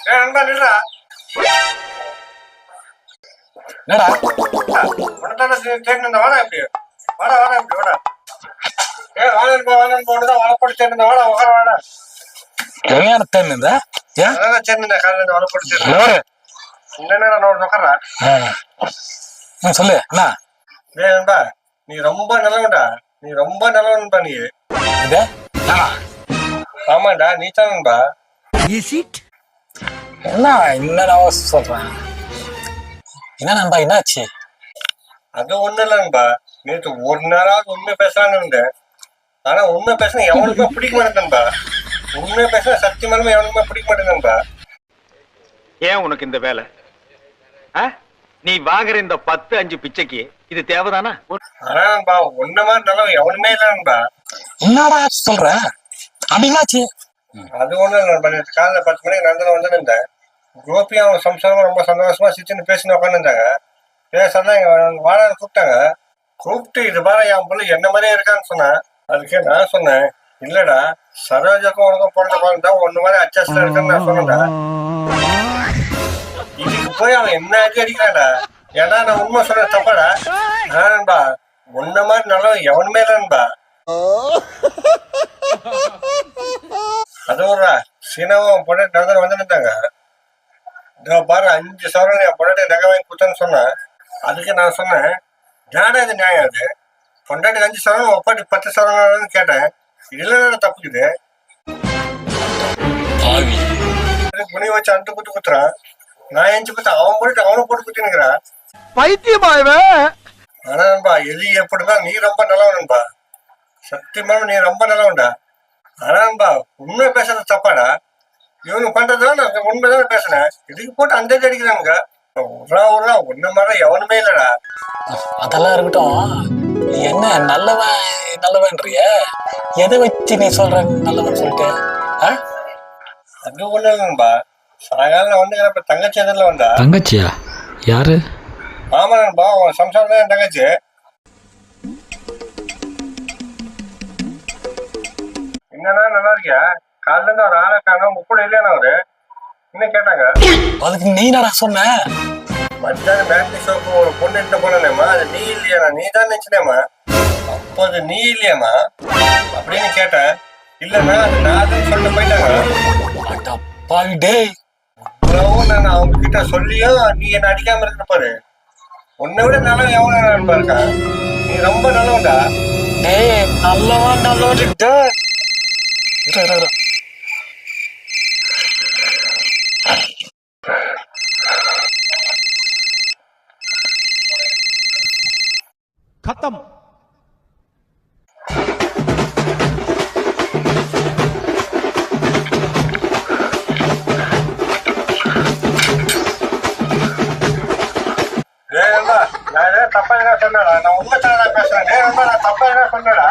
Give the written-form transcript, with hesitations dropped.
நண்பா நில்றா. என்னடா உனதான தேடின வாடா இப்படி வாடா இப்படி வாடா. வாழன் போட்டுதான் வளப்படி சேர்ந்த வாடா உட்கார வாடா. எவையான தேர்ந்த அதான் சேர்ந்த காலையில இருந்து வளப்படி சேர்ந்த என்னடா உட்கார்றா. சொல்லு என்ன நண்பா நீ ரொம்ப நல்லவன்டா. நீ ரொம்ப நல்லவன்பா. நீ இது ஆமாண்டா நீ தான் நண்பா. என்ன என்ன சொல்றேன் என்ன நண்பா என்னாச்சு? அது ஒண்ணு இல்லைன்பா. நேற்று ஒரு நேரம் உண்மை பேசலான்னு. ஆனா உண்மை பேசினா எவனுக்குமே பிடிக்க மாட்டேன்பா. உண்மை பேசினா சத்தியமானமே எவனுக்குமே பிடிக்க மாட்டேன்பா. ஏன் உனக்கு இந்த வேலை? நீ வாங்குற இந்த 10-5 பிச்சைக்கு இது தேவைதானா? ஆனான்பா உன்ன மாதிரி நல்லவன் எவனுமே இல்லைன்பா. என்னடா சொல்ற அப்படின்னாச்சு? அது ஒண்ணு இல்லைன்பா. நேற்று காலைல 10 மணிக்கு நந்தன வந்துருந்தேன். கோபியா அவன் சம்சாரம் ரொம்ப சந்தோஷமா சிச்சுன்னு பேசின்னு உட்காந்துருந்தாங்க. பேசதான் வாழை கூப்பிட்டாங்க. கூப்பிட்டு இது பாரு என் பிள்ளை என்ன மாதிரியே இருக்கான்னு சொன்னேன். அதுக்கு நான் சொன்னேன் இல்லடா சரோஜாக்கும் உனக்கும் பிறந்த குழந்தை ஒண்ணு மாதிரி அச்சாஸ்ல இருக்குன்னு நான் சொன்னேன்டா. இதுக்கு போய் அவன் என்ன அடிக்கிறான்டா. ஏன்னா நான் உண்மை சொல்ற தப்பாடா. நண்பா உன்ன மாதிரி நல்லவன் எவனுமே இல்லைன்பா. அது ஒரு சீனாவும் பொண்ணு நந்தன வந்துருந்தாங்க. பாரு 5 சவரன் என் பொண்டாட்டி நகை வாங்கி கொடுத்தேன்னு சொன்னேன். அதுக்கு நான் சொன்னேன் ஜாடா இது நியாயம். அது பொண்டாட்டி 5 சவரன் ஒப்பாட்டி 10 சவரன் கேட்டேன். இதுல தப்புக்குது. புனி வச்சு அந்த குத்து குத்துறான். நான் எஞ்சி குத்த அவன் போட்டு அவனை போட்டு குத்தினுக்கிறான். பைத்தியமாயவே. ஆனா நண்பா எது எப்படிதான் நீ ரொம்ப நல்லவன்பா. சத்தியமான நீ ரொம்ப நல்லவன்டா. ஆனா நண்பா உண்மை பேசுறது தப்பாடா. இவனு பண்றதுதான் நான் உண்மைதானே பேசுனேன். இதுக்கு போட்டு அந்த அடிக்கிறாங்க. உரா ஒன்ன மாதிரி எவனுமே இல்லடா. அதெல்லாம் இருக்கட்டும். என்ன நல்லவன்றிய எதை வச்சு நீ சொல்ற நல்லவன் சொல்லிட்டு? அது ஒண்ணு இல்லைன்பா. சாயங்காலம் வந்து இப்ப தங்கச்சி எதிரில் வந்தா. தங்கச்சியா? யாரு? ஆமா நண்பா அவன் சம்சாரம் தான் என் தங்கச்சி. என்னன்னா நல்லா இருக்கியா? காலைல இருந்து ஒரு ஆளை காணும் உப்பு இல்லையானா அவரு இன்னும் கேட்டாங்க. அதுக்கு நீ என்னடா சொன்ன? மத்தியானம் பேட்டரி ஷோப்பு ஒரு பொண்ணு எடுத்து போனேம்மா. அது நீ இல்லையாண்ணா? நீ தான் நினைச்சனேம்மா. அப்போ அது நீ இல்லையாம்மா அப்படின்னு கேட்டேன். இல்லைண்ணா அது நான் தான் சொல்லிட்டு போயிட்டாங்க. நான் அவங்க கிட்ட சொல்லியும் நீ என்ன அடிக்காம இருக்க பாரு. உன்னை விட நல்லவன் எவ்வளவு நண்பா இருக்கா. நீ ரொம்ப நல்லவன்டா. நல்லவன் खत्म। தப்பா என்ன சொன்னடா? நான் உண்மை பேசுறேன். நான் தப்பா என்ன சொன்னடா?